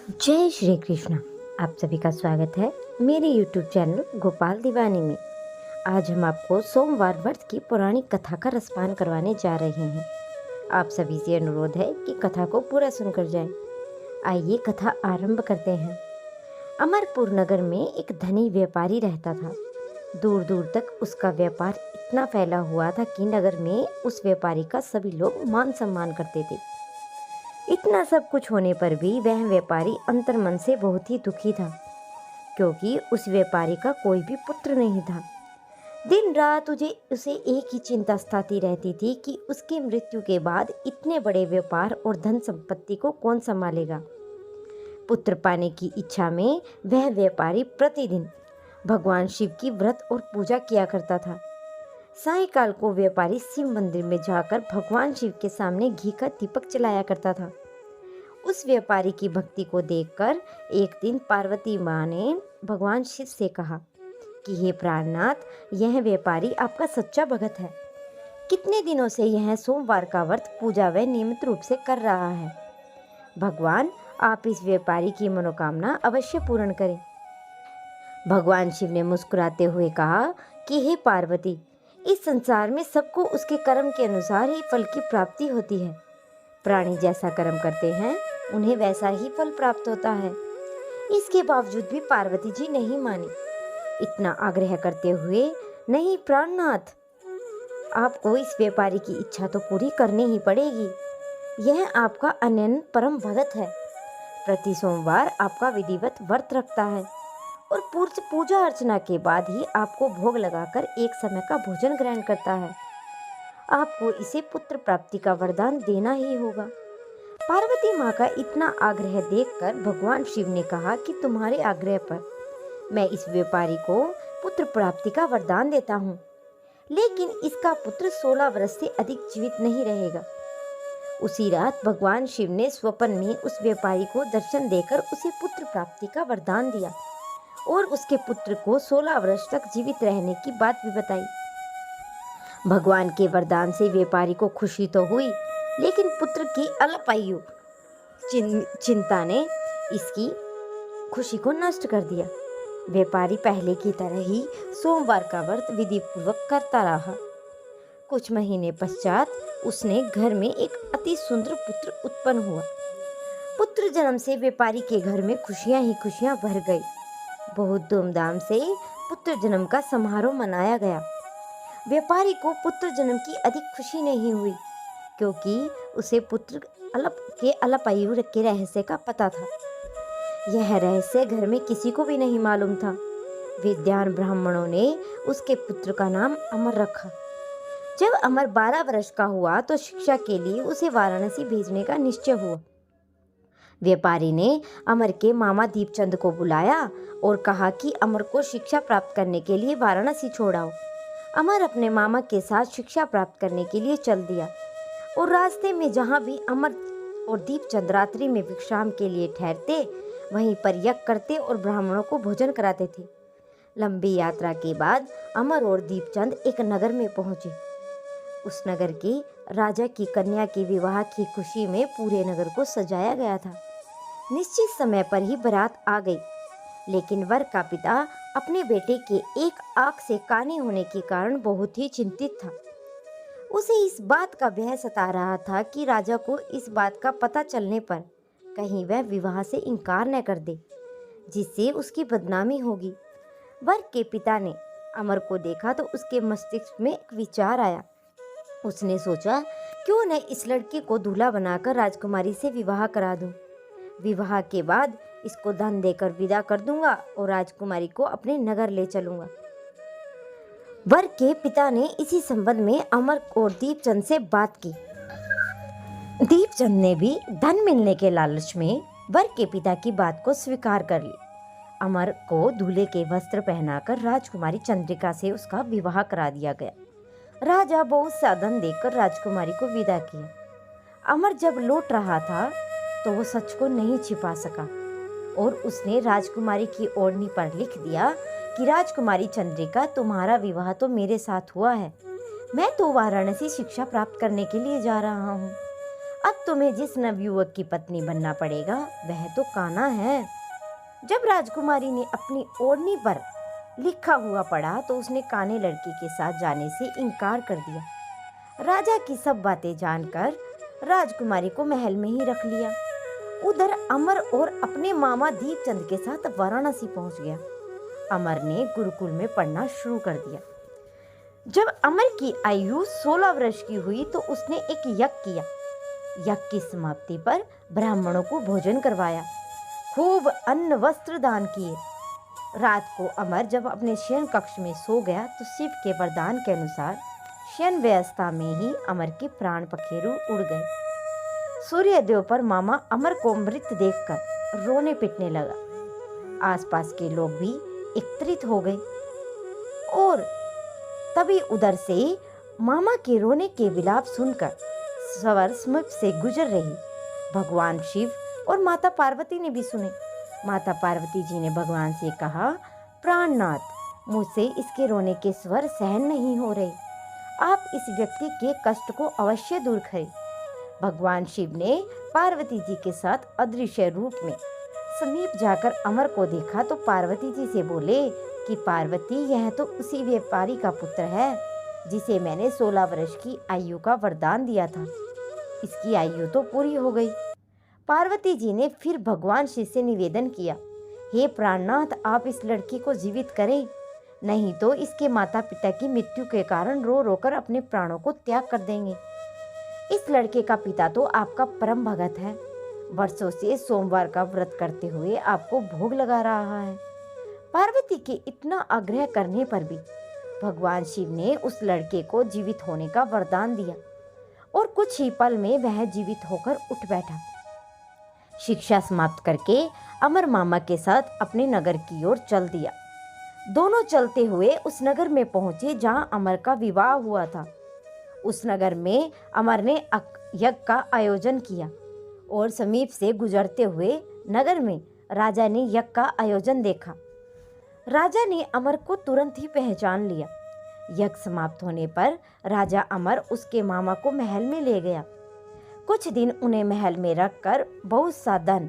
जय श्री कृष्ण। आप सभी का स्वागत है मेरे YouTube चैनल गोपाल दीवानी में। आज हम आपको सोमवार व्रत की पौराणिक कथा का रसपान करवाने जा रहे हैं। आप सभी से अनुरोध है कि कथा को पूरा सुनकर जाएं। आइए कथा आरंभ करते हैं। अमरपुर नगर में एक धनी व्यापारी रहता था। दूर दूर तक उसका व्यापार इतना फैला हुआ था कि नगर में उस व्यापारी का सभी लोग मान सम्मान करते थे। इतना सब कुछ होने पर भी वह व्यापारी अंतर्मन से बहुत ही दुखी था, क्योंकि उस व्यापारी का कोई भी पुत्र नहीं था। दिन रात उसे एक ही चिंता सताती रहती थी कि उसकी मृत्यु के बाद इतने बड़े व्यापार और धन संपत्ति को कौन संभालेगा। पुत्र पाने की इच्छा में वह व्यापारी प्रतिदिन भगवान शिव की व्रत और पूजा किया करता था। सायंकाल को व्यापारी शिव मंदिर में जाकर भगवान शिव के सामने घी का दीपक जलाया करता था। उस व्यापारी की भक्ति को देखकर एक दिन पार्वती माँ ने भगवान शिव से कहा कि हे प्राणनाथ, यह व्यापारी आपका सच्चा भक्त है। कितने दिनों से यह सोमवार का व्रत पूजा व नियमित रूप से कर रहा है। भगवान, आप इस व्यापारी की मनोकामना अवश्य पूर्ण करें। भगवान शिव ने मुस्कुराते हुए कहा कि हे पार्वती, इस संसार में सबको उसके कर्म के अनुसार ही फल की प्राप्ति होती है। प्राणी जैसा कर्म करते हैं उन्हें वैसा ही फल प्राप्त होता है। इसके बावजूद भी पार्वती जी नहीं मानी। इतना आग्रह करते हुए, नहीं प्राणनाथ, आपको इस व्यापारी की इच्छा तो पूरी करनी ही पड़ेगी। यह आपका अनन्य परम भगत है। प्रति सोमवार आपका विधिवत व्रत रखता है और पूजा अर्चना के बाद ही आपको भोग लगाकर एक समय का भोजन ग्रहण करता है। आपको इसे पुत्र प्राप्ति का वरदान देना ही होगा। पार्वती माँ का इतना आग्रह देखकर भगवान शिव ने कहा कि तुम्हारे आग्रह पर मैं इस व्यापारी को पुत्र प्राप्ति का वरदान देता हूँ, लेकिन इसका पुत्र 16 वर्ष से अधिक जीवित नहीं रहेगा। उसी रात भगवान शिव ने स्वप्न में उस व्यापारी को दर्शन देकर उसे पुत्र प्राप्ति का वरदान दिया और उसके पुत्र को 16 वर्ष तक जीवित रहने की बात भी बताई। भगवान के वरदान से व्यापारी को खुशी तो हुई, लेकिन पुत्र की अल्पायु चिंता ने इसकी खुशी को नष्ट कर दिया। व्यापारी पहले की तरह ही सोमवार का व्रत विधि पूर्वक करता रहा। कुछ महीने पश्चात उसने घर में एक अति सुंदर पुत्र उत्पन्न हुआ। पुत्र जन्म से व्यापारी के घर में खुशियां ही खुशियां भर गई। बहुत धूमधाम से पुत्र जन्म का समारोह मनाया गया। व्यापारी को पुत्र जन्म की अधिक खुशी नहीं हुई, क्योंकि उसे पुत्र के अल्पायु के रहस्य का पता था। यह रहस्य घर में किसी को भी नहीं मालूम था। विद्वान ब्राह्मणों ने उसके पुत्र का नाम अमर रखा। जब अमर 12 वर्ष का हुआ तो शिक्षा के लिए उसे वाराणसी भेजने का निश्चय हुआ। व्यापारी ने अमर के मामा दीपचंद को बुलाया और कहा कि अमर को शिक्षा प्राप्त करने के लिए वाराणसी छोड़ाओ। अमर अपने मामा के साथ शिक्षा प्राप्त करने के लिए चल दिया और रास्ते में जहाँ भी अमर और दीपचंद रात्रि में विश्राम के लिए ठहरते, वहीं पर यज्ञ करते और ब्राह्मणों को भोजन कराते थे। लंबी यात्रा के बाद अमर और दीपचंद एक नगर में पहुंचे। उस नगर के राजा की कन्या के विवाह की खुशी में पूरे नगर को सजाया गया था। निश्चित समय पर ही बारात आ गई, लेकिन वर का पिता अपने बेटे के एक आंख से काने होने के कारण बहुत ही चिंतित था। उसे इस बात का भय सता रहा था कि राजा को इस बात का पता चलने पर कहीं वह विवाह से इनकार न कर दे, जिससे उसकी बदनामी होगी। वर के पिता ने अमर को देखा तो उसके मस्तिष्क में एक विचार आया। उसने सोचा, क्यों न इस लड़की को दूल्हा बनाकर राजकुमारी से विवाह करा दूं। विवाह के बाद इसको धन देकर विदा कर दूंगा और राजकुमारी को अपने नगर ले चलूंगा। वर के पिता ने इसी संबंध में अमर और दीपचंद से बात की। दीपचंद ने भी धन मिलने के लालच में वर के पिता की बात को स्वीकार कर ली। अमर को दूल्हे के वस्त्र पहनाकर राजकुमारी चंद्रिका से उसका विवाह करा दिया गया। राजा बहुत सा धन देकर राजकुमारी को विदा किया। अमर जब लौट रहा था तो वो सच को नहीं छिपा सका और उसने राजकुमारी की ओढ़नी पर लिख दिया कि राजकुमारी चंद्रिका, तुम्हारा विवाह तो मेरे साथ हुआ है। मैं तो वाराणसी शिक्षा प्राप्त करने के लिए जा रहा हूँ। अब तुम्हें जिस नवयुवक की पत्नी बनना पड़ेगा वह तो कान्हा है। जब राजकुमारी ने अपनी ओढ़नी पर लिखा हुआ पढ़ा तो उसने काने लड़के के साथ जाने से इनकार कर दिया। राजा की सब बातें जानकर राजकुमारी को महल में ही रख लिया। उधर अमर और अपने मामा दीपचंद के साथ वाराणसी पहुंच गया। अमर ने गुरुकुल में पढ़ना शुरू कर दिया। जब अमर की आयु 16 वर्ष की हुई तो उसने एक यज्ञ किया। यज्ञ की समाप्ति पर ब्राह्मणों को भोजन करवाया, खूब अन्न वस्त्र दान किए। रात को अमर जब अपने शयन कक्ष में सो गया तो शिव के वरदान के अनुसार शयन व्यवस्था में ही अमर के प्राण पखेरु उड़ गए। सूर्यदेव पर मामा अमर को मृत देखकर रोने पिटने लगा। आसपास के लोग भी एकत्रित हो गए और तभी उधर से मामा के रोने के विलाप सुनकर सवर समीप से गुजर रही भगवान शिव और माता पार्वती ने भी सुने। माता पार्वती जी ने भगवान से कहा, प्राणनाथ, मुझसे इसके रोने के स्वर सहन नहीं हो रहे, आप इस व्यक्ति के कष्ट को अवश्य दूर करें। भगवान शिव ने पार्वती जी के साथ अदृश्य रूप में समीप जाकर अमर को देखा तो पार्वती जी से बोले कि पार्वती, यह तो उसी व्यापारी का पुत्र है जिसे मैंने 16 वर्ष की आयु का वरदान दिया था। इसकी आयु तो पूरी हो गई। पार्वती जी ने फिर भगवान शिव से निवेदन किया, हे प्राणनाथ, आप इस लड़की को जीवित करें, नहीं तो इसके माता पिता की मृत्यु के कारण रो रोकर अपने प्राणों को त्याग कर देंगे। इस लड़के का पिता तो आपका परम भगत है, वर्षों से सोमवार का व्रत करते हुए आपको भोग लगा रहा है। पार्वती के इतना आग्रह करने पर भी भगवान शिव ने उस लड़के को जीवित होने का वरदान दिया और कुछ ही पल में वह जीवित होकर उठ बैठा। शिक्षा समाप्त करके अमर मामा के साथ अपने नगर की ओर चल दिया। दोनों चलते हुए उस नगर में पहुंचे जहां अमर का विवाह हुआ था। उस नगर में अमर ने यज्ञ का आयोजन किया और समीप से गुजरते हुए नगर में राजा ने यज्ञ का आयोजन देखा। राजा ने अमर को तुरंत ही पहचान लिया। यज्ञ समाप्त होने पर राजा अमर उसके मामा को महल में ले गया। कुछ दिन उन्हें महल में रखकर बहुत सा धन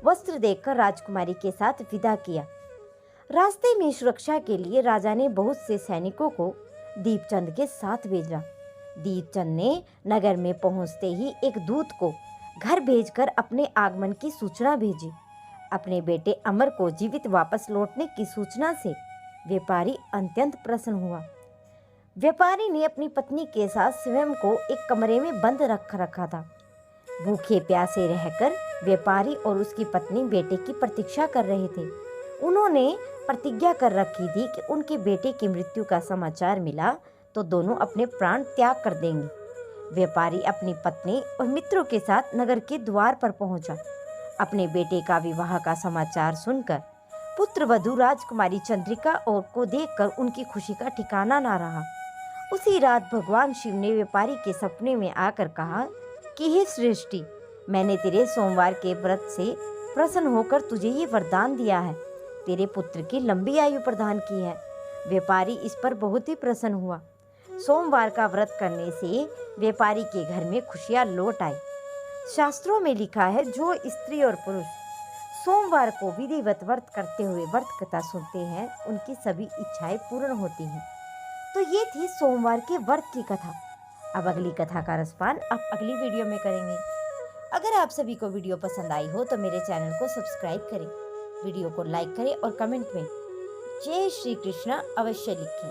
वस्त्र देकर राजकुमारी के साथ विदा किया। रास्ते में सुरक्षा के लिए राजा ने बहुत से सैनिकों को दीपचंद के साथ भेजा। दीपचंद ने नगर में पहुंचते ही एक दूत को घर भेजकर अपने आगमन की सूचना भेजी। अपने बेटे अमर को जीवित वापस लौटने की सूचना से व्यापारी अत्यंत प्रसन्न हुआ। व्यापारी ने अपनी पत्नी के साथ स्वयं को एक कमरे में बंद रखा था। भूखे प्यासे रहकर व्यापारी और उसकी पत्नी बेटे की प्रतीक्षा कर रहे थे। उन्होंने प्रतिज्ञा कर रखी थी कि उनके बेटे की मृत्यु का समाचार मिला तो दोनों अपने प्राण त्याग कर देंगे। व्यापारी अपनी पत्नी और मित्रों के साथ नगर के द्वार पर पहुंचा। अपने बेटे का विवाह का समाचार सुनकर पुत्र वधू राजकुमारी चंद्रिका और को देखकर उनकी खुशी का ठिकाना ना रहा। उसी रात भगवान शिव ने व्यापारी के सपने में आकर कहा कि हे सृष्टि, मैंने तेरे सोमवार के व्रत से प्रसन्न होकर तुझे ये वरदान दिया है, तेरे पुत्र की लंबी आयु प्रदान की है। व्यापारी इस पर बहुत ही प्रसन्न हुआ। सोमवार का व्रत करने से व्यापारी के घर में खुशियां लौट आई। शास्त्रों में लिखा है, जो स्त्री और पुरुष सोमवार को विधिवत व्रत करते हुए व्रत कथा सुनते हैं उनकी सभी इच्छाएं पूर्ण होती हैं। तो ये थी सोमवार के व्रत की कथा। अब अगली कथा का रसपान आप अगली वीडियो में करेंगे। अगर आप सभी को वीडियो पसंद आई हो तो मेरे चैनल को सब्सक्राइब करें, वीडियो को लाइक करें और कमेंट में जय श्री कृष्णा अवश्य लिखें।